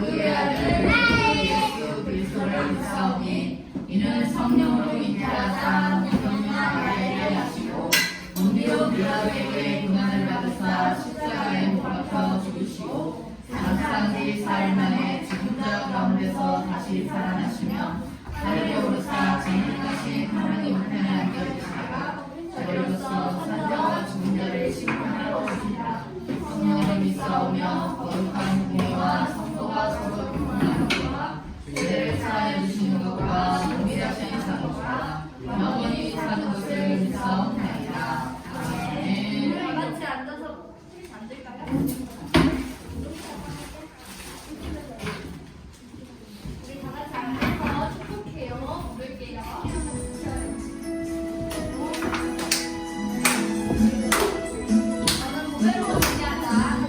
그의 아들 예수 그리스도를 믿사오니 이는 성령으로 잉태하사 성령 아래를 하시고 본디오 빌라도에게 고난을 받으사 십자가에 못 박혀 죽으시고 사흘 뒤 사흘 만에 죽은 자 가운데서 다시 살아나시며 하늘에 오르사 전능하신 하나님 우편에 앉아 계시다가 저희로서 산자와 죽은 자를 심판하러 오시리라. 성령을 믿사오며 거룩한 공의와 성도가 서로 교훈하는 것과 죄를 사하여 주시는 것과 동일하신 사도가 영원히 사는 것을 믿사옵나이다. 아멘. 같이 앉아서 앉을까요? 우리 다 같이 앉아서 축복해요. 부를게요. 저는 고백으로 준비한다.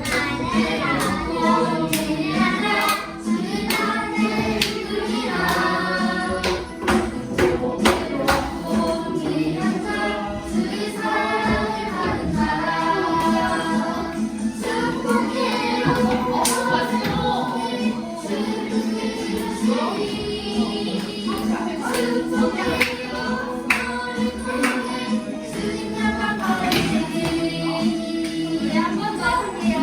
우리 한 번 더 할게요.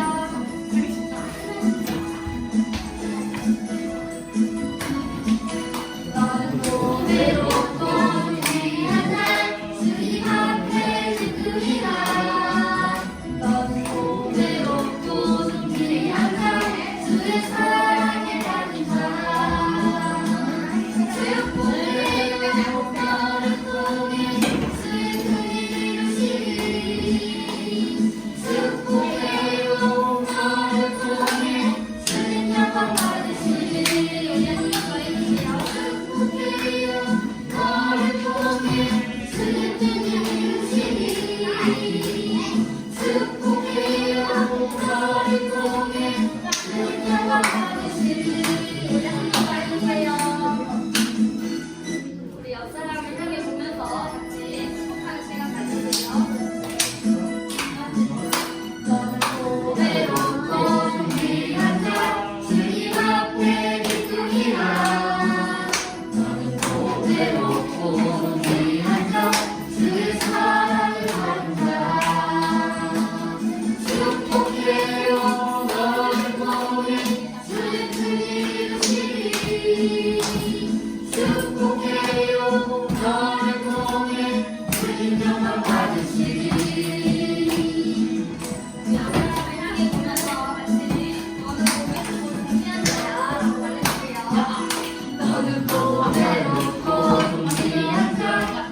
너는 고배롭고 귀한 날 주님 앞에 지으리라. 너는 고배롭고 귀한 날 주의 사랑에 받은 자 축복해요. 너를 통해 주의 뜻을 이루시리. 축복해요. 너를 통해 주님 영광 받으시리. 우리 한 번 더 해주세요. 축복해요. 너를 통해 주님 뜻을 이루시리. 축복해요. 너를 통해 주님 영광 받으시리. 우리 한 번 더 해주세요. 우리 옆 사람을 향해 보면서 같이 축복하는 시간 가지세요. 너는 고배롭고 귀한 자 주님 앞에 기쁘리라. 너는 고배롭고 귀한 자 주의 사랑을 받은 자 축복해요. 너를 통해 주의 뜻을 이루시리. 축복해요. 너를 통해 주님 영광 받으시리. 옆 사람을 향해 보면서 같이 너는 고백하고 준비한 자라고 말해주세요. 너는 고배롭고 귀한 자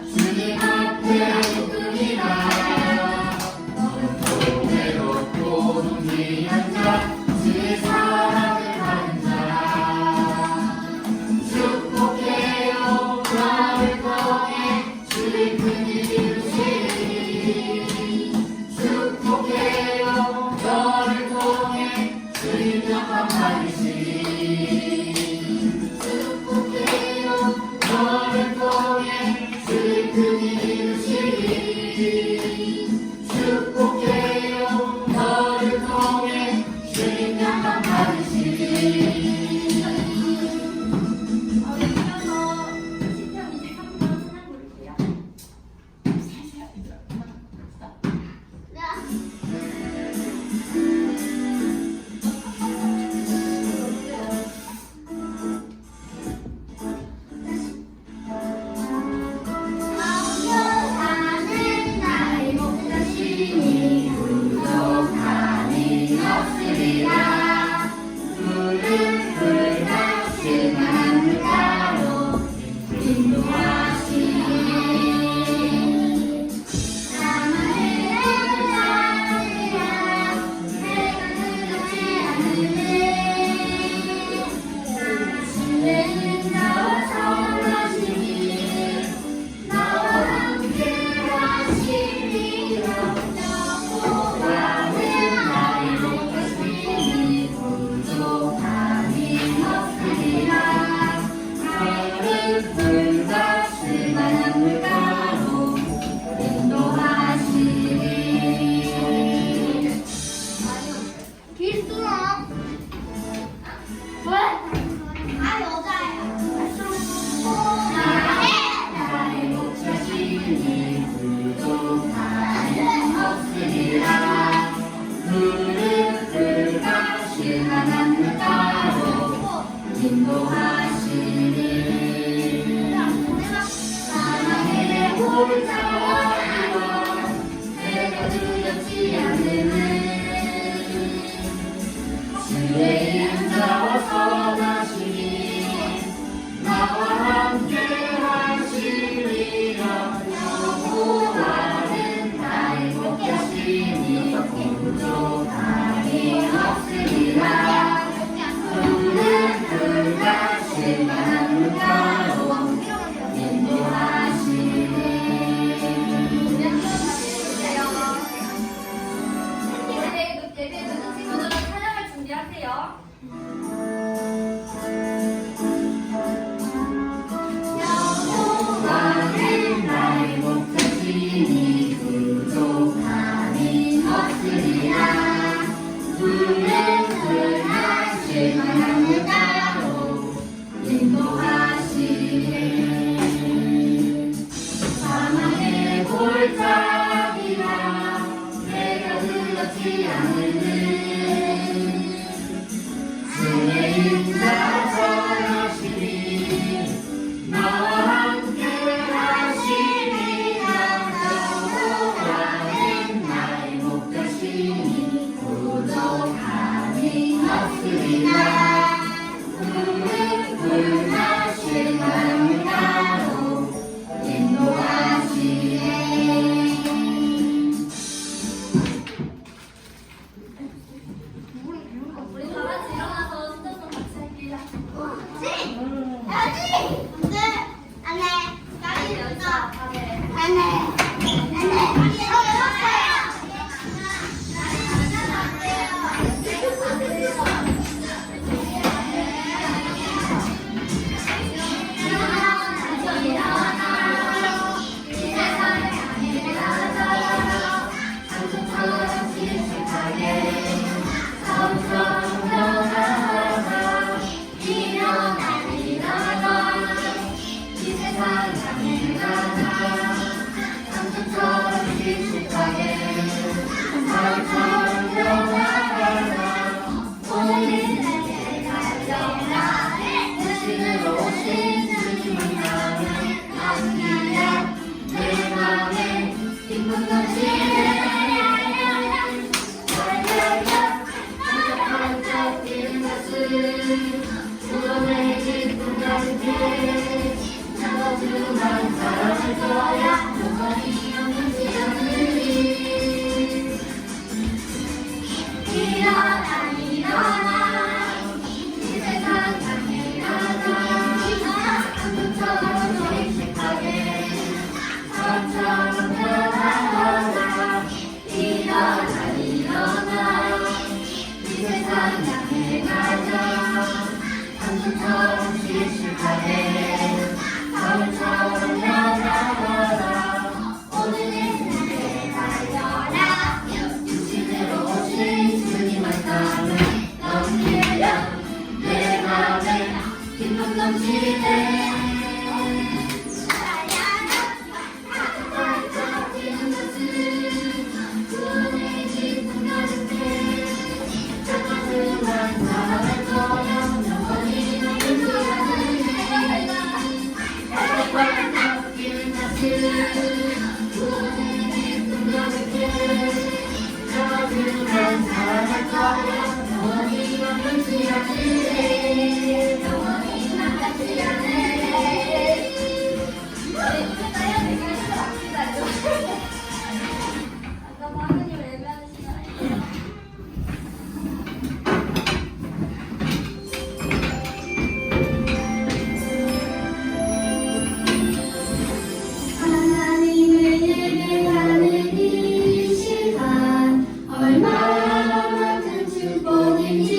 하나님을 예배하는 이 시간 얼마나 큰 축복인지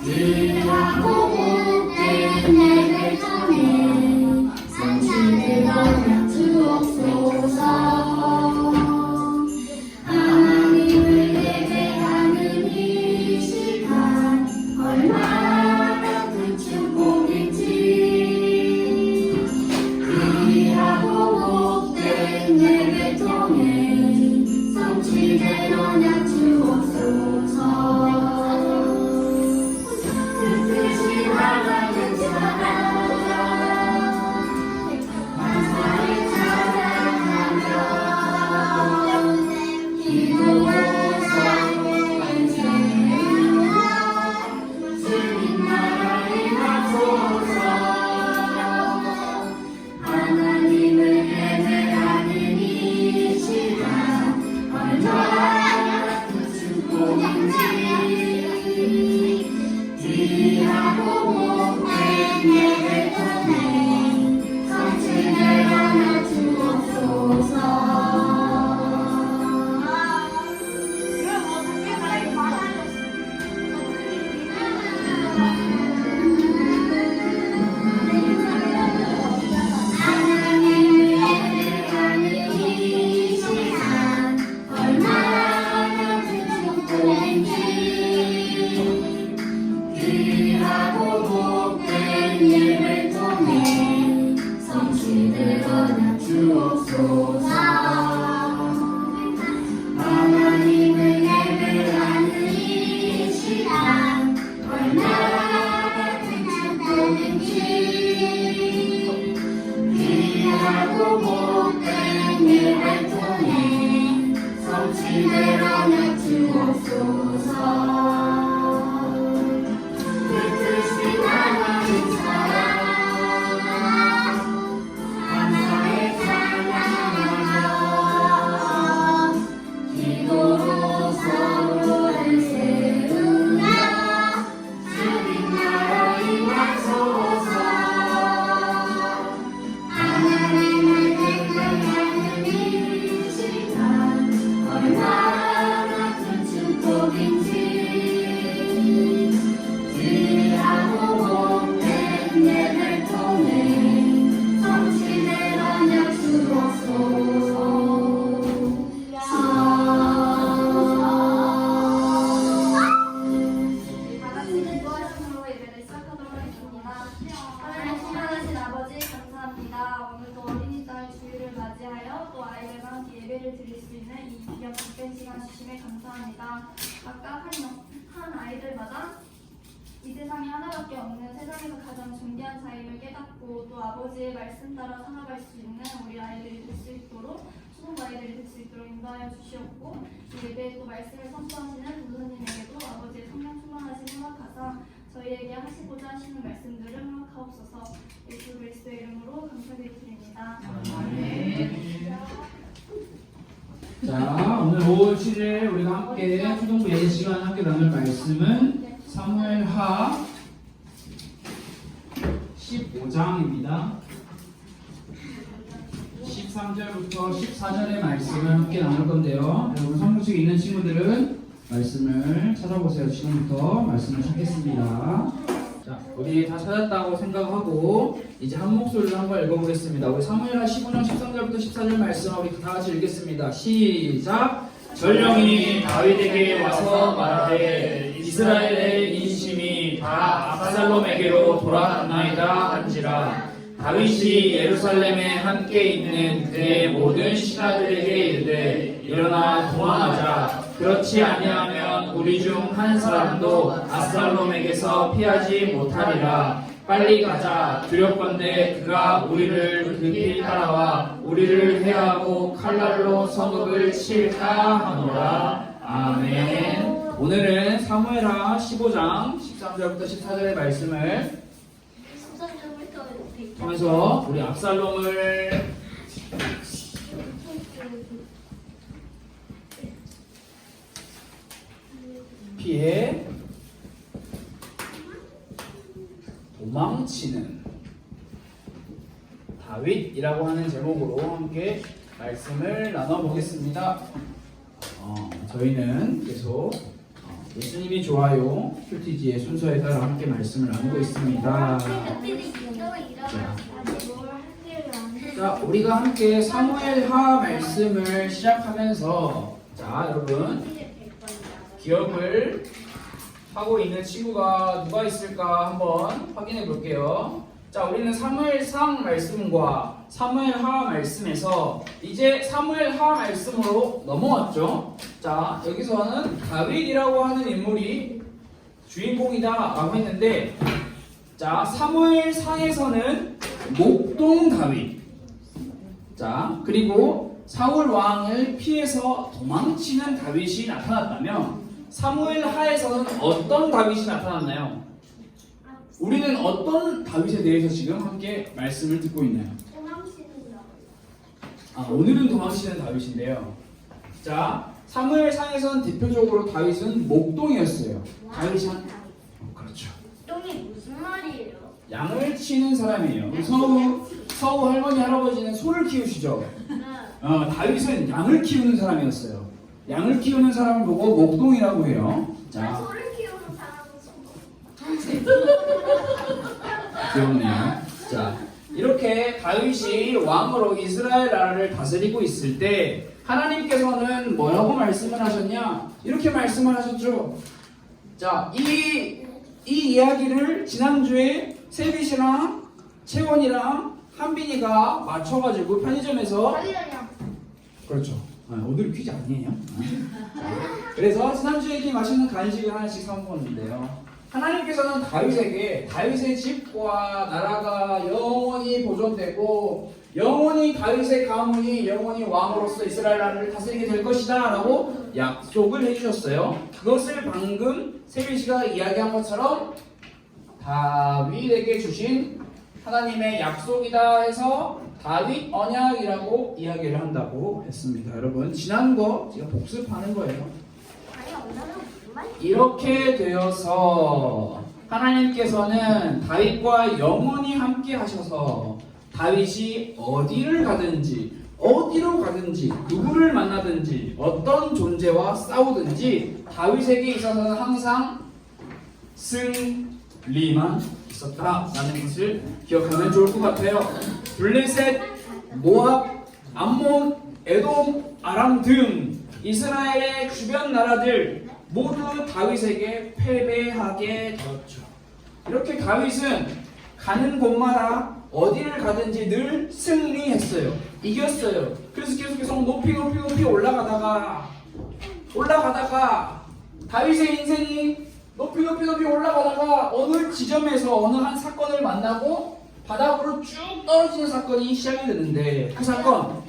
귀하고 복된 예배 통해 성취를 얻어 주옵소서. 하나님을 예배하는 이 시간 얼마나 큰 축복인지 귀하고 복된 예배 통해 성취를 얻어 주옵소서. 뜻이 하나님 만사를 찬양하며 기도하사 원죄를 주님 나라에 가소서. 하나님을 예배하는 이 시간 얼마나 말씀을 주심에 감사합니다. 각각 한 아이들마다 이 세상에 하나밖에 없는 세상에서 가장 존귀한 자임을 깨닫고 또 아버지의 말씀 따라 살아갈 수 있는 우리 아이들이 될 수 있도록 수동 아이들이 될 수 있도록 인도하여 주시옵고 이 예배에 또 말씀을 선포하시는 부모님에게도 아버지의 성령 충만하심 허락하사 저희에게 하시고자 하시는 말씀들을 허락하옵소서. 예수 그리스도의 이름으로 감사드립니다. 자, 오늘 5월 7일 우리가 함께 초등부 예배 시간 함께 나눌 말씀은 사무엘하 15장입니다. 13절부터 14절의 말씀을 함께 나눌 건데요. 여러분 성경책에 있는 친구들은 말씀을 찾아보세요. 지금부터 말씀을 찾겠습니다. 자, 우리 다 찾았다고 생각하고 이제 한 목소리로 한번 읽어보겠습니다. 우리 사무엘하 15장 13절부터 14절 말씀 우리 다 같이 읽겠습니다. 시작! 전령이 다윗에게 와서 말하되 이스라엘의 인심이 다 압살롬에게로 돌아갔나이다 한지라. 다윗이 예루살렘에 함께 있는 그의 모든 신하들에게 이르되 일어나 도망하자. 그렇지 아니하면 우리 중 한 사람도 압살롬에게서 피하지 못하리라. 빨리 가자. 두렵건대 그가 우리를 급히 따라와 우리를 해하고 칼날로 성읍을 칠까 하노라. 아멘. 오늘은 사무엘하 15장 13절부터 14절의 말씀을 통해서 우리 압살롬을 피해 도망치는 다윗이라고 하는 제목으로 함께 말씀을 나눠보겠습니다. 저희는 계속 예수님이 좋아요 큐티지의 순서에 따라 함께 말씀을 나누고 있습니다. 자, 우리가 함께 사무엘하 말씀을 시작하면서 자, 여러분 기억을 하고 있는 친구가 누가 있을까 한번 확인해 볼게요. 자, 우리는 사무엘상 말씀과 사무엘하 말씀에서 이제 사무엘하 말씀으로 넘어왔죠. 자, 여기서는 다윗이라고 하는 인물이 주인공이다 라고 했는데, 자, 사무엘상에서는 목동 다윗, 자, 그리고 사울 왕을 피해서 도망치는 다윗이 나타났다면 사무엘하에서는 어떤 다윗이 나타났나요? 우리는 어떤 다윗에 대해서 지금 함께 말씀을 듣고 있나요? 오늘은 도망치는 다윗인데요. 자, 사무엘상에서는 대표적으로 다윗은 목동이었어요. 다윗이 그렇죠. 목동이 무슨 말이에요? 양을 치는 사람이에요. 서우 할머니 할아버지는 소를 키우시죠. 다윗은 양을 키우는 사람이었어요. 양을 키우는 사람을 보고 목동이라고 해요. 자, 소를 키우는 사람은 귀엽네요. 자, 이렇게 다윗이 왕으로 이스라엘 나라를 다스리고 있을 때 하나님께서는 뭐라고 말씀을 하셨냐? 이렇게 말씀을 하셨죠. 자, 이 이야기를 지난주에 세빗이랑 채원이랑 한빈이가 맞춰가지고 편의점에서 그렇죠. 오늘 퀴즈 아니에요. 그래서 지난주에 이렇게 맛있는 간식을 하나씩 사 먹었는데요. 하나님께서는 다윗에게 다윗의 집과 나라가 영원히 보존되고 영원히 다윗의 가문이 영원히 왕으로서 이스라엘 나라를 다스리게 될 것이다 라고 약속을 해주셨어요. 그것을 방금 세빈씨가 이야기한 것처럼 다윗에게 주신 하나님의 약속이다 해서 다윗 언약이라고 이야기를 한다고 했습니다. 여러분, 지난 거 제가 복습하는 거예요. 이렇게 되어서 하나님께서는 다윗과 영원히 함께 하셔서 다윗이 어디를 가든지 어디로 가든지 누구를 만나든지 어떤 존재와 싸우든지 다윗에게 있어서는 항상 승리만 있었다라는 것을 기억하면 좋을 것 같아요. 블레셋, 모압, 암몬, 에돔, 아람 등 이스라엘의 주변 나라들 모두 다윗에게 패배하게 되었죠. 이렇게 다윗은 가는 곳마다 어디를 가든지 늘 승리했어요. 이겼어요. 그래서 계속 높이 올라가다가 올라가다가 다윗의 인생이 높이 올라가다가 어느 지점에서 어느 한 사건을 만나고 바닥으로 쭉 떨어지는 사건이 시작이 되는데 그 사건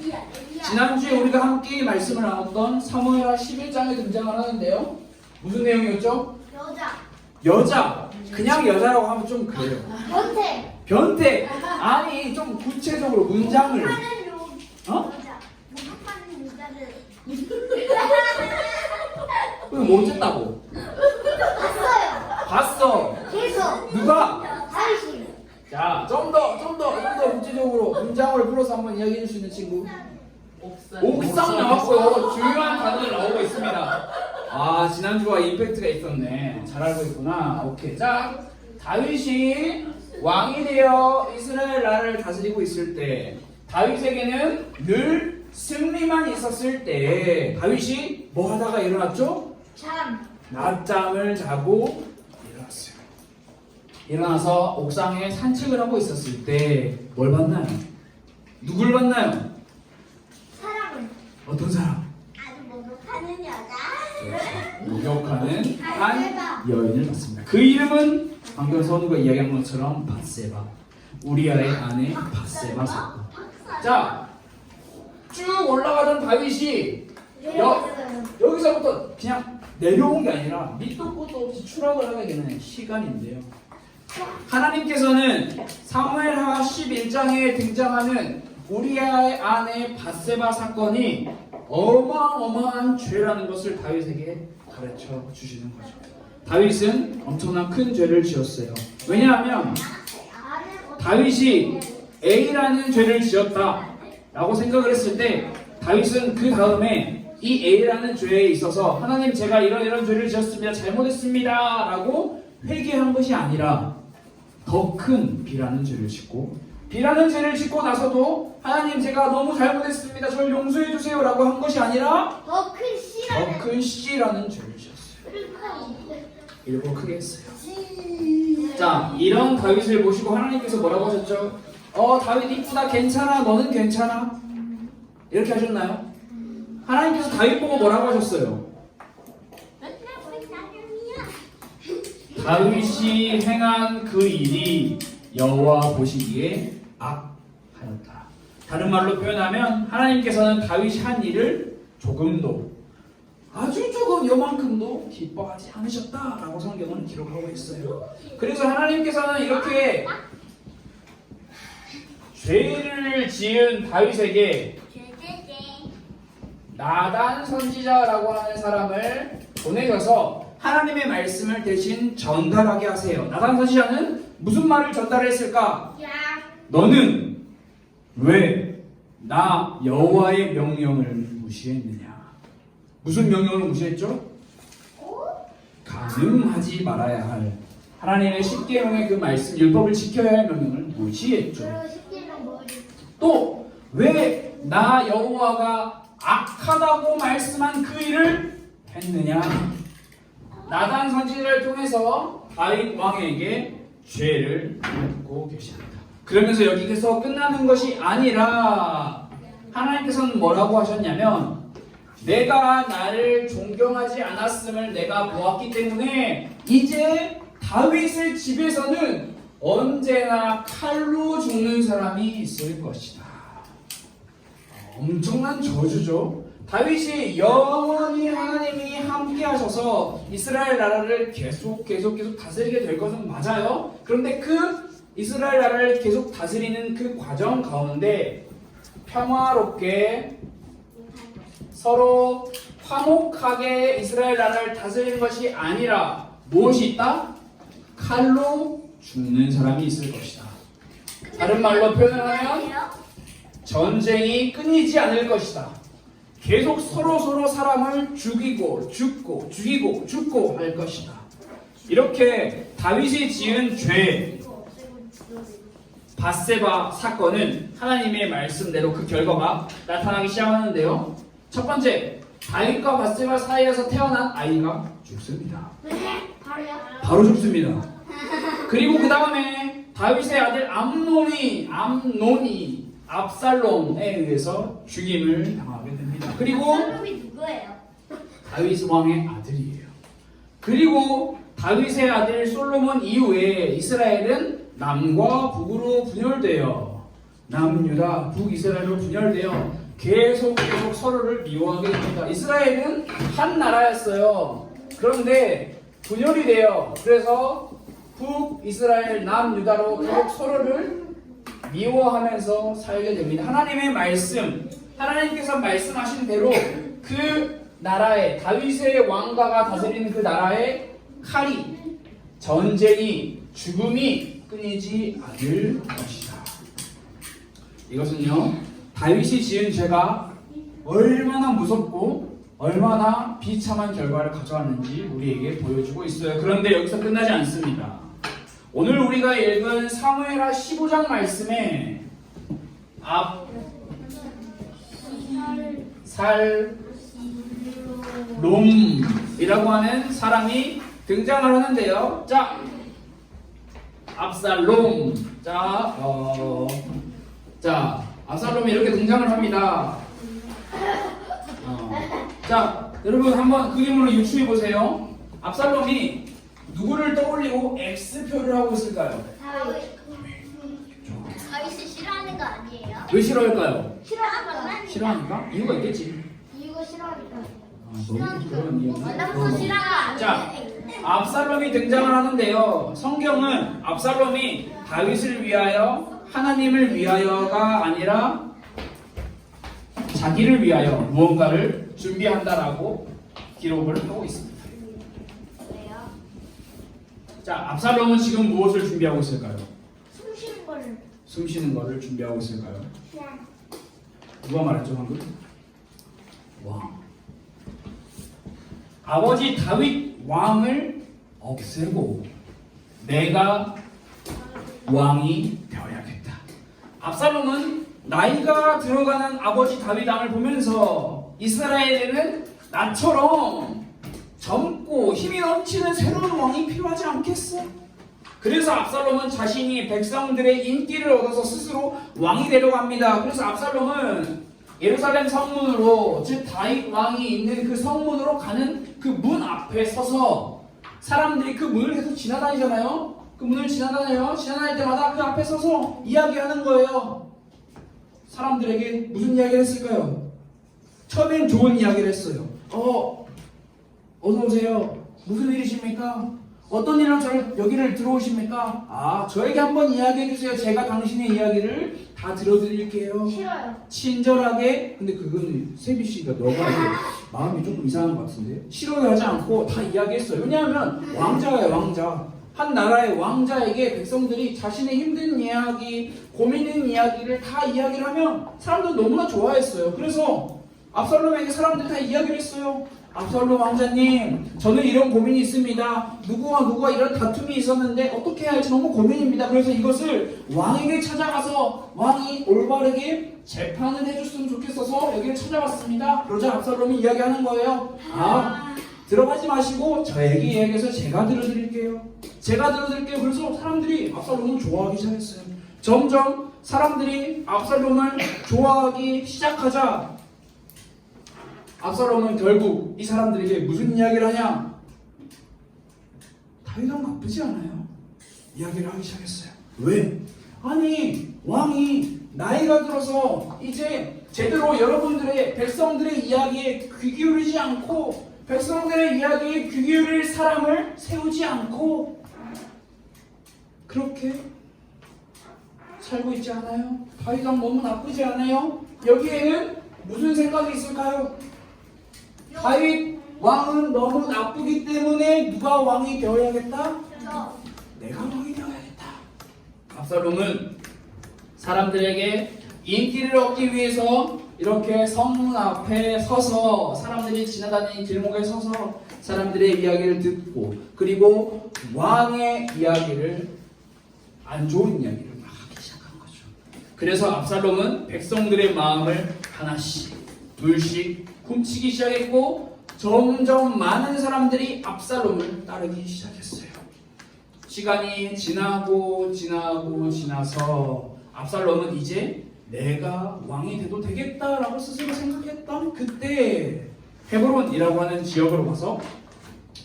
지난주에 우리가 함께 말씀을 나눴던 사무엘하 11장에 등장을 하는데요. 무슨 내용이었죠? 여자. 그냥 여자라고 하면 좀 그래요. 변태. 아니 좀 구체적으로 문장을 그럼 뭐 어쨌다고? 봤어. 누가? 자, 좀 더 구체적으로 문장을 풀어서 한번 이야기해 줄 수 있는 친구. 옥상 나왔고요. 중요한 단어들 나오고 있습니다. 아, 지난주와 임팩트가 있었네. 잘 알고 있구나. 오케이. 자, 다윗이 왕이 되어 이스라엘 나라를 다스리고 있을 때 다윗에게는 늘 승리만 있었을 때 다윗이 뭐 하다가 일어났죠? 낮잠을 자고 일어났어요. 일어나서 옥상에 산책을 하고 있었을 때 뭘 봤나요? 누굴 봤나요? 어떤 사람? 목욕하는 한 여인을 봤습니다. 그 이름은 방금 선우가 이야기한 것처럼 밧세바, 우리아의 아내 밧세바 사건. 자, 쭉 올라가던 다윗이 여기서부터 그냥 내려온 게 아니라 밑도 끝도 없이 추락을 하게 되는 시간인데요. 하나님께서는 사무엘하 11장에 등장하는 우리아의 아내 밧세바 사건이 어마어마한 죄라는 것을 다윗에게 가르쳐 주시는 거죠. 다윗은 엄청난 큰 죄를 지었어요. 왜냐하면 다윗이 A라는 죄를 지었다 라고 생각을 했을 때 다윗은 그 다음에 이 A라는 죄에 있어서 하나님 제가 이런 죄를 지었습니다. 잘못했습니다 라고 회개한 것이 아니라 더 큰 B라는 죄를 짓고 B라는 죄를 짓고 나서도 하나님 제가 너무 잘못했습니다. 저를 용서해 주세요 라고 한 것이 아니라 더 큰 C라는 죄를 지었어요. 일부러 크게 했어요. 자, 이런 다윗을 보시고 하나님께서 뭐라고 하셨죠? 다윗 이쁘다 괜찮아 너는 괜찮아? 이렇게 하셨나요? 하나님께서 다윗 보고 뭐라고 하셨어요? 다윗이 행한 그 일이 여호와 보시기에 악하였다. 다른 말로 표현하면 하나님께서는 다윗이 한 일을 조금도 아주 조금 요만큼도 기뻐하지 않으셨다라고 성경은 기록하고 있어요. 그래서 하나님께서는 이렇게 죄를 지은 다윗에게 나단 선지자라고 하는 사람을 보내셔서 하나님의 말씀을 대신 전달하게 하세요. 나단 선지자는 무슨 말을 전달했을까? 너는 왜 나 여호와의 명령을 무시했느냐? 무슨 명령을 무시했죠? 간음하지 말아야 할 하나님의 십계명의 그 말씀 율법을 지켜야 할 명령을 무시했죠. 또 왜 나 여호와가 악하다고 말씀한 그 일을 했느냐? 나단 선지자를 통해서 다윗 왕에게 죄를 묻고 계십니다. 그러면서 여기서 끝나는 것이 아니라 하나님께서는 뭐라고 하셨냐면 내가 나를 존경하지 않았음을 내가 보았기 때문에 이제 다윗의 집에서는 언제나 칼로 죽는 사람이 있을 것이다. 엄청난 저주죠. 다윗이 영원히 하나님이 함께 하셔서 이스라엘 나라를 계속 다스리게 될 것은 맞아요. 그런데 그 이스라엘 나라를 계속 다스리는 그 과정 가운데 평화롭게 서로 화목하게 이스라엘 나라를 다스리는 것이 아니라 무엇이 있다? 칼로 죽는 사람이 있을 것이다. 다른 말로 표현하면 전쟁이 끊이지 않을 것이다. 계속 서로 사람을 죽이고 죽고 할 것이다. 이렇게 다윗이 지은 죄 밧세바 사건은 하나님의 말씀대로 그 결과가 나타나기 시작하는데요. 첫 번째, 다윗과 밧세바 사이에서 태어난 아이가 죽습니다. 바로 죽습니다. 그리고 그 다음에 다윗의 아들 암논이 압살롬에 의해서 죽임을 당하게 됩니다. 그리고 누구예요? 다윗 왕의 아들이에요. 그리고 다윗의 아들 솔로몬 이후에 이스라엘은 남과 북으로 분열되어 남유다 북이스라엘로 분열되어 계속 서로를 미워하게 됩니다. 이스라엘은 한 나라였어요. 그런데 분열이 돼요. 그래서 북이스라엘 남유다로 계속 서로를 미워하면서 살게 됩니다. 하나님의 말씀, 하나님께서 말씀하신 대로 그 나라에 다윗의 왕가가 다스리는 그 나라에 칼이, 전쟁이, 죽음이 끊이지 않을 것이다. 이것은요, 다윗이 지은 죄가 얼마나 무섭고 얼마나 비참한 결과를 가져왔는지 우리에게 보여주고 있어요. 그런데 여기서 끝나지 않습니다. 오늘 우리가 읽은 사무엘하 15장 말씀에 압살롬이라고 하는 사람이 등장을 하는데요. 자, 압살롬. 압살롬이 이렇게 등장을 합니다. 자, 여러분 한번 그림으로 유추해 보세요. 압살롬이 누구를 떠올리고 X표를 하고 있을까요? 다윗이 싫어하는 거 아니에요? 왜 싫어할까요? 싫어하는 싫어하니까? 이유가 있겠지. 이거 싫어하니까. 너무 그런 이유는? 너무 싫어가 자, 압살롬이 등장을 하는데요. 성경은 압살롬이 다윗을 위하여, 하나님을 위하여가 아니라 자기를 위하여 무언가를 준비한다라고 기록을 하고 있습니다. 왜요? 자, 압살롬은 지금 무엇을 준비하고 있을까요? 숨 쉬는 거를. 숨 쉬는 것을 준비하고 있을까요? 누가 말했죠 방금? 왕. 아버지 다윗 왕을 없애고 내가 왕이 되어야겠다. 압살롬은 나이가 들어가는 아버지 다윗 왕을 보면서 이스라엘에는 나처럼 젊고 힘이 넘치는 새로운 왕이 필요하지 않겠어? 그래서 압살롬은 자신이 백성들의 인기를 얻어서 스스로 왕이 되려고 합니다. 그래서 압살롬은 예루살렘 성문으로, 즉 다윗 왕이 있는 그 성문으로 가는 그 문 앞에 서서 사람들이 그 문을 계속 지나다니잖아요. 그 문을 지나다녀요. 지나다닐 때마다 그 앞에 서서 이야기하는 거예요. 사람들에게 무슨 이야기를 했을까요? 처음엔 좋은 이야기를 했어요. 어서 오세요. 무슨 일이십니까? 어떤 일로 저를 여기를 들어오십니까? 저에게 한번 이야기해 주세요. 제가 당신의 이야기를 다 들어드릴게요. 싫어요. 친절하게. 근데 그건 세비 씨가 너가 마음이 조금 이상한 것 같은데. 싫어하지 않고 다 이야기했어요. 왜냐하면 왕자예요, 왕자. 한 나라의 왕자에게 백성들이 자신의 힘든 이야기, 고민 있는 이야기를 다 이야기를 하면 사람들 너무나 좋아했어요. 그래서 압살롬에게 사람들이 다 이야기를 했어요. 압살롬 왕자님, 저는 이런 고민이 있습니다. 누구와 이런 다툼이 있었는데 어떻게 해야 할지 너무 고민입니다. 그래서 이것을 왕에게 찾아가서 왕이 올바르게 재판을 해줬으면 좋겠어서 여기를 찾아왔습니다. 그러자 압살롬이 이야기하는 거예요. 들어가지 마시고 저에게 이야기해서 제가 들어드릴게요. 그래서 사람들이 압살롬을 좋아하기 시작했어요. 점점 사람들이 압살롬을 좋아하기 시작하자 압살롬은 결국 이 사람들에게 무슨 이야기를 하냐? 다윗은 나쁘지 않아요. 이야기를 하기 시작했어요. 왜? 아니, 왕이 나이가 들어서 이제 제대로 여러분들의 백성들의 이야기에 귀 기울이지 않고 백성들의 이야기에 귀 기울일 사람을 세우지 않고 그렇게 살고 있지 않아요? 다윗 왕 너무 나쁘지 않아요? 여기에는 무슨 생각이 있을까요? 다윗 왕은 너무 나쁘기 때문에 누가 왕이 되어야겠다? 내가 왕이 되어야겠다. 압살롬은 사람들에게 인기를 얻기 위해서 이렇게 성문 앞에 서서 사람들이 지나다니는 길목에 서서 사람들의 이야기를 듣고 그리고 왕의 이야기를 안 좋은 이야기를 막 하기 시작한 거죠. 그래서 압살롬은 백성들의 마음을 하나씩 둘씩 훔치기 시작했고 점점 많은 사람들이 압살롬을 따르기 시작했어요. 시간이 지나서 압살롬은 이제 내가 왕이 돼도 되겠다라고 스스로 생각했던 그때 헤브론이라고 하는 지역으로 가서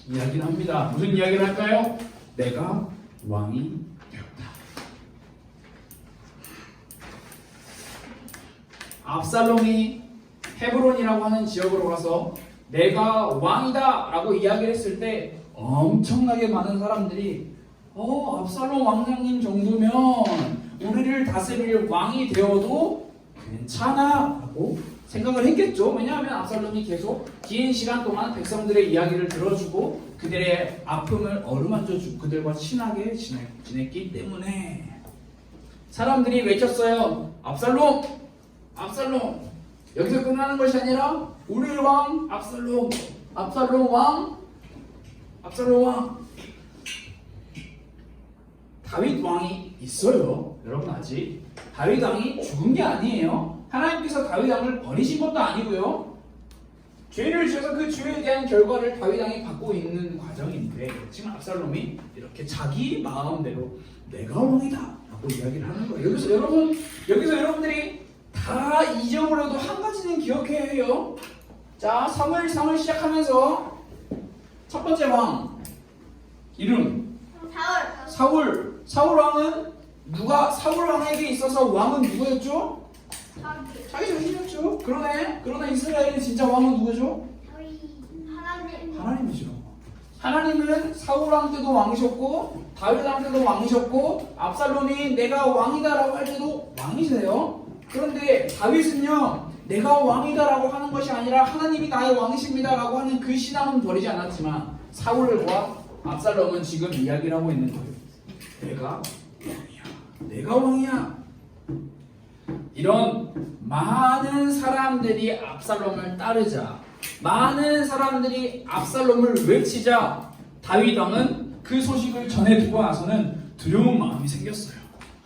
이야기를 합니다. 무슨 이야기를 할까요? 내가 왕이 되었다. 압살롬이 헤브론이라고 하는 지역으로 가서 내가 왕이다 라고 이야기를 했을 때 엄청나게 많은 사람들이 압살롬 왕장님 정도면 우리를 다스릴 왕이 되어도 괜찮아 라고 생각을 했겠죠. 왜냐하면 압살롬이 계속 긴 시간 동안 백성들의 이야기를 들어주고 그들의 아픔을 어루만져주고 그들과 친하게 지냈기 때문에 사람들이 외쳤어요. 압살롬! 압살롬! 여기서 끝나는 것이 아니라 우리 왕 압살롬! 압살롬 왕! 압살롬 왕! 다윗 왕이 있어요. 여러분 아직 다윗 왕이 죽은 게 아니에요. 하나님께서 다윗 왕을 버리신 것도 아니고요. 죄를 지어서 그 죄에 대한 결과를 다윗 왕이 받고 있는 과정인데 지금 압살롬이 이렇게 자기 마음대로 내가 왕이다 라고 이야기를 하는 거예요. 여기서 여러분들이 다 잊어버려도 한 가지는 기억해야 해요. 자, 사무엘상을 시작하면서 첫 번째 왕 이름 사울 왕은 사울 왕에게 있어서 왕은 누구였죠? 자기 자신이었죠. 그러나 이스라엘의 진짜 왕은 누구죠? 하나님이죠. 하나님은 사울 왕 때도 왕이셨고 다윗 왕 때도 왕이셨고 압살롬이 내가 왕이다라고 할 때도 왕이세요. 그런데 다윗은요 내가 왕이다라고 하는 것이 아니라 하나님이 나의 왕이십니다라고 하는 그 신앙은 버리지 않았지만 사울과 압살롬은 지금 이야기를 하고 있는 거예요. 내가 왕이야. 이런 많은 사람들이 압살롬을 따르자, 많은 사람들이 압살롬을 외치자 다윗 왕은 그 소식을 전해두고 나서는 두려운 마음이 생겼어요.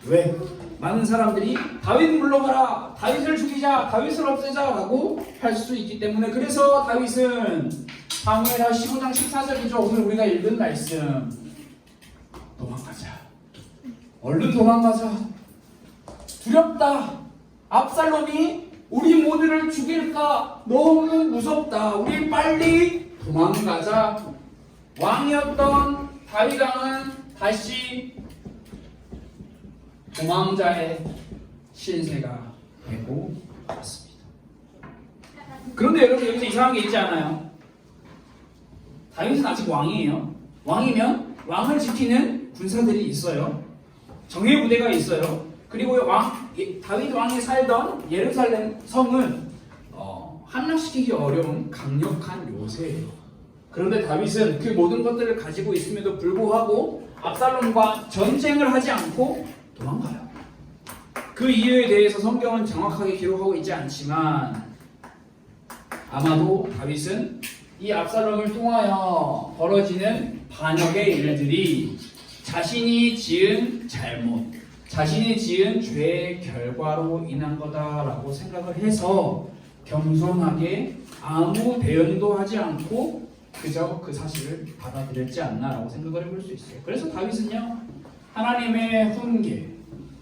왜? 많은 사람들이 다윗 물러가라, 다윗을 죽이자, 다윗을 없애자 라고 할 수 있기 때문에. 그래서 다윗은 사무엘하 15장 14절이죠 오늘 우리가 읽은 말씀, 도망가자, 얼른 도망가자, 두렵다, 압살롬이 우리 모두를 죽일까 너무 무섭다, 우리 빨리 도망가자. 왕이었던 다윗 왕은 다시 도망자의 신세가 되고 있습니다. 그런데 여러분 여기서 이상한 게 있지 않아요? 다윗은 아직 왕이에요. 왕이면 왕을 지키는 군사들이 있어요. 정예 부대가 있어요. 그리고 다윗 왕이 살던 예루살렘 성은 함락시키기 어려운 강력한 요새예요. 그런데 다윗은 그 모든 것들을 가지고 있음에도 불구하고 압살롬과 전쟁을 하지 않고 도망가요. 그 이유에 대해서 성경은 정확하게 기록하고 있지 않지만 아마도 다윗은 이 압살롬을 통하여 벌어지는 반역의 일들이 자신이 지은 잘못, 자신이 지은 죄의 결과로 인한 거다라고 생각을 해서 겸손하게 아무 대응도 하지 않고 그저 그 사실을 받아들였지 않나라고 생각을 해볼 수 있어요. 그래서 다윗은요, 하나님의 훈계,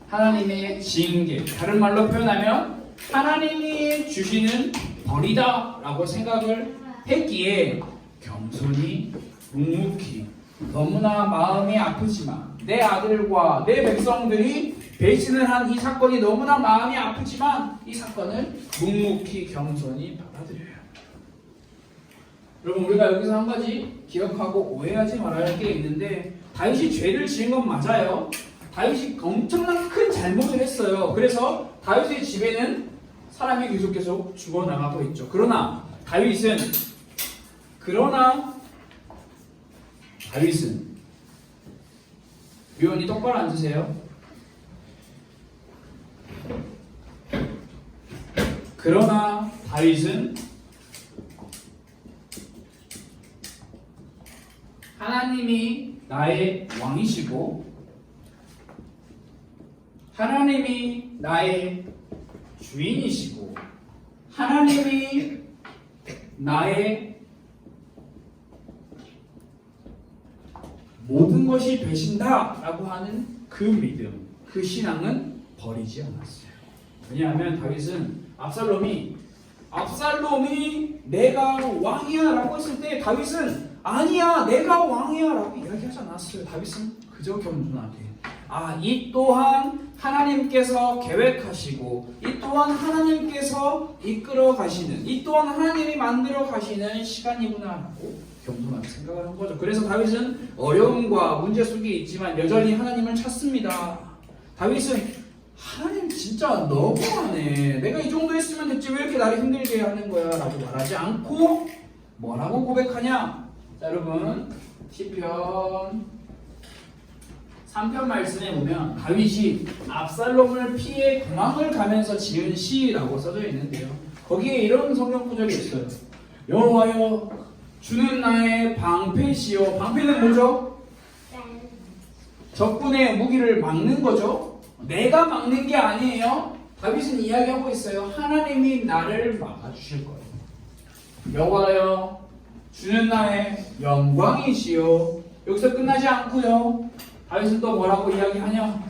하나님의 징계, 다른 말로 표현하면 하나님이 주시는 벌이다 라고 생각을 했기에 겸손히 묵묵히, 너무나 마음이 아프지만 내 아들과 내 백성들이 배신을 한 이 사건이 너무나 마음이 아프지만 이 사건을 묵묵히 겸손히 받아들여요. 여러분 우리가 여기서 한 가지 기억하고 오해하지 말아야 할 게 있는데, 다윗이 죄를 지은 건 맞아요. 다윗이 엄청난 큰 잘못을 했어요. 그래서 다윗의 집에는 사람이 계속 죽어나가고 있죠. 그러나 다윗은 위원이 똑바로 앉으세요. 그러나 다윗은 하나님이 나의 왕이시고 하나님이 나의 주인이시고 하나님이 나의 모든 것이 되신다 라고 하는 그 믿음, 그 신앙은 버리지 않았어요. 왜냐하면 다윗은 압살롬이 압살롬이 내가 왕이야 라고 했을 때 다윗은 아니야 내가 왕이야 라고 이야기하지 않았어요. 다윗은 그저 겸손하게 이 또한 하나님께서 계획하시고 이 또한 하나님께서 이끌어 가시는 이 또한 하나님이 만들어 가시는 시간이구나 라고 겸손하게 생각을 한 거죠. 그래서 다윗은 어려움과 문제 속에 있지만 여전히 하나님을 찾습니다. 다윗은 하나님 진짜 너무하네. 내가 이 정도 했으면 됐지 왜 이렇게 나를 힘들게 하는 거야 라고 말하지 않고 뭐라고 고백하냐. 자 여러분 시편 3편 말씀에 보면 다윗이 압살롬을 피해 도망을 가면서 지은 시라고 써져 있는데요. 거기에 이런 성경 구절이 있어요. 여호와여 주는 나의 방패시요. 방패는 뭐죠? 적군의 무기를 막는 거죠. 내가 막는 게 아니에요. 다윗은 이야기하고 있어요. 하나님이 나를 막아주실 거예요. 여호와여 주는 나의 영광이시요. 여기서 끝나지 않고요. 다윗은 또 뭐라고 이야기하냐?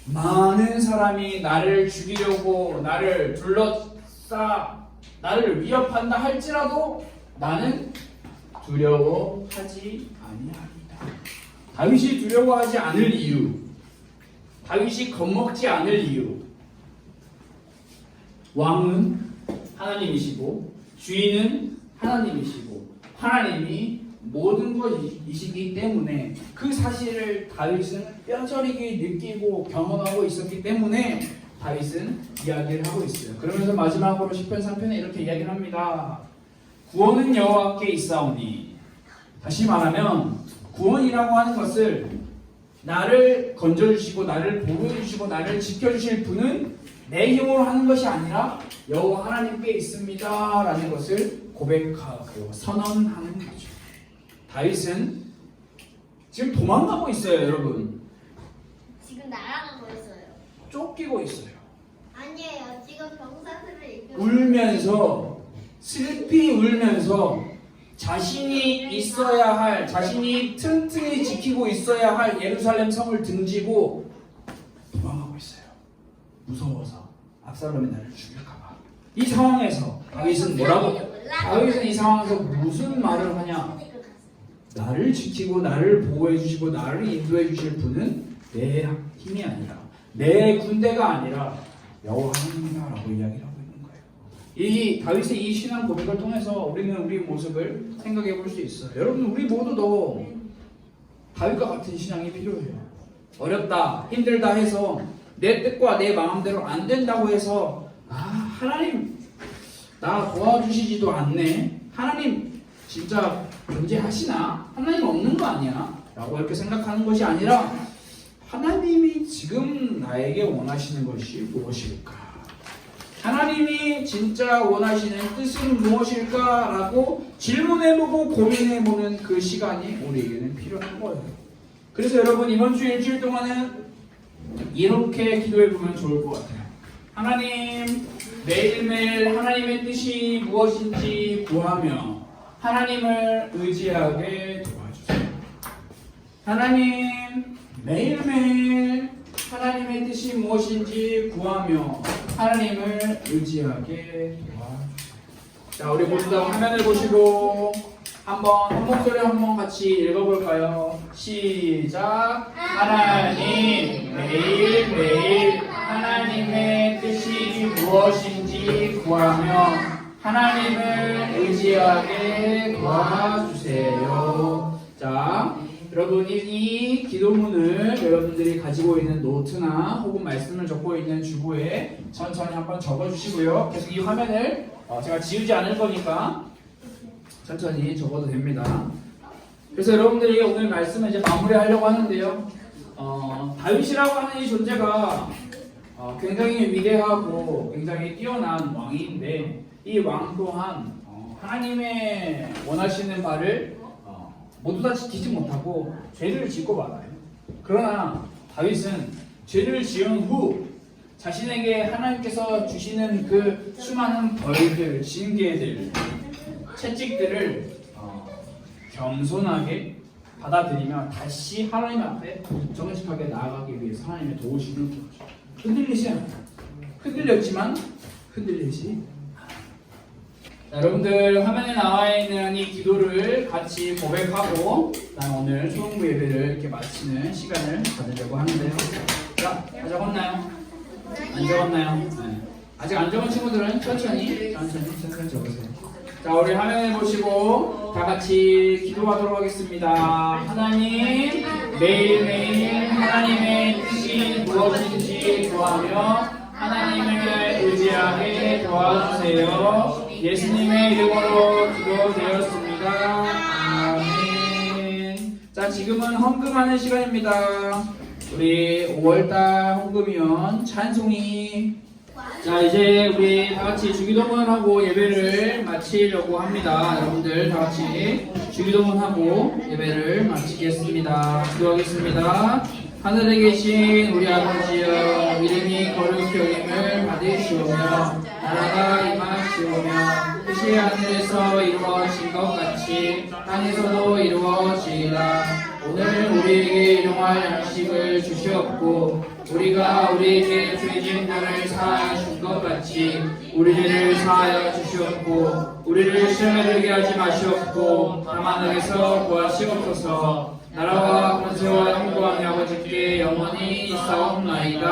많은 사람이 나를 죽이려고 나를 둘러싸 나를 위협한다 할지라도 나는 두려워하지 아니하리라. 다윗이 두려워하지 않을 이유, 다윗이 겁먹지 않을 이유. 왕은 하나님이시고 주인은 하나님이시고 하나님이 모든 것이시기 때문에 그 사실을 다윗은 뼈저리게 느끼고 경험하고 있었기 때문에 다윗은 이야기를 하고 있어요. 그러면서 마지막으로 시편 3편에 이렇게 이야기를 합니다. 구원은 여호와께 있사오니. 다시 말하면 구원이라고 하는 것을 나를 건져주시고 나를 보호해주시고 나를 지켜주실 분은 내 힘으로 하는 것이 아니라 여호와 하나님께 있습니다 라는 것을 고백하고 선언하는 거죠. 다윗은 지금 도망가고 있어요. 여러분 지금 날아가고 있어요. 쫓기고 있어요. 아니에요. 지금 병사들을 이끌고 울면서 슬피 울면서 자신이 있어야 할 자신이 튼튼히 지키고 있어야 할 예루살렘 성을 등지고 도망가고 있어요. 무서워서 압살롬이 나를 죽일까봐. 이 상황에서 다윗은 뭐라고? 다윗은 이 상황에서 무슨 말을 하냐? 나를 지키고 나를 보호해 주시고 나를 인도해 주실 분은 내 힘이 아니라 내 군대가 아니라 여호와 하나님이라고 이야기를 하고 있는 거예요. 이 다윗의 이 신앙 고백을 통해서 우리는 우리 모습을 생각해 볼 수 있어요. 여러분 우리 모두도 다윗과 같은 신앙이 필요해요. 어렵다 힘들다 해서 내 뜻과 내 마음대로 안 된다고 해서 하나님 나 도와주시지도 않네. 하나님 진짜 존재하시나? 하나님 없는 거 아니야? 라고 이렇게 생각하는 것이 아니라 하나님이 지금 나에게 원하시는 것이 무엇일까? 하나님이 진짜 원하시는 뜻은 무엇일까? 라고 질문해보고 고민해보는 그 시간이 우리에게는 필요한 거예요. 그래서 여러분 이번 주 일주일 동안은 이렇게 기도해보면 좋을 것 같아요. 하나님 매일매일 하나님의 뜻이 무엇인지 구하며 하나님을 의지하게 도와주세요. 하나님 매일매일 하나님의 뜻이 무엇인지 구하며 하나님을 의지하게 도와주세요. 자 우리 모두 다 화면을 보시고 한번 한 목소리 한번 같이 읽어볼까요? 시작. 하나님 매일매일 하나님의 뜻이 무엇인지 구하며 하나님을 의지하게 도와주세요. 자, 여러분 이 기도문을 여러분들이 가지고 있는 노트나 혹은 말씀을 적고 있는 주보에 천천히 한번 적어주시고요. 계속 이 화면을 제가 지우지 않을 거니까 천천히 적어도 됩니다. 그래서 여러분들이 오늘 말씀을 이제 마무리하려고 하는데요. 다윗이라고 하는 이 존재가 굉장히 위대하고 굉장히 뛰어난 왕인데 이 왕 또한 하나님의 원하시는 바를 모두 다 지키지 못하고 죄를 짓고 말아요. 그러나 다윗은 죄를 지은 후 자신에게 하나님께서 주시는 그 수많은 벌들, 징계들, 채찍들을 겸손하게 받아들이며 다시 하나님 앞에 정직하게 나아가기 위해서 하나님의 도우심을 구하죠. 흔들리지 않아요. 흔들렸지만 흔들리시. 자, 여러분들 화면에 나와 있는 이 기도를 같이 고백하고 오늘 초등부 예배를 이렇게 마치는 시간을 가지려고 하는데요. 자, 다 적었나요? 안 적었나요? 네. 아직 안 적은 친구들은 천천히 적으세요. 자, 우리 화면에 보시고 다 같이 기도하도록 하겠습니다. 하나님, 매일매일 하나님의 뜻이 무엇인지 구하며 하나님을 의지하게 도와주세요. 예수님의 이름으로 기도되었습니다. 아멘. 자, 지금은 헌금하는 시간입니다. 우리 5월달 헌금이면 찬송이. 자, 이제 우리 다 같이 주기도문을 하고 예배를 마치려고 합니다. 여러분들 다 같이 주기도문 하고 예배를 마치겠습니다. 기도하겠습니다. 하늘에 계신 우리 아버지여, 이름이 거룩히 여김을 받으시오며 나라가 임하시오며 뜻이 하늘에서 이루어진 것 같이 땅에서도 이루어지리라. 오늘 우리에게 일용할 양식을 주시옵고 우리가 우리에게 죄진 자를 사하여 준 것 같이 우리 죄를 사하여 주시옵고 우리를 시험에 들게 하지 마시옵고 다만 악에서 구하시옵소서. 나라와 권세와 영광이 아버지께 영원히 있사옵나이다.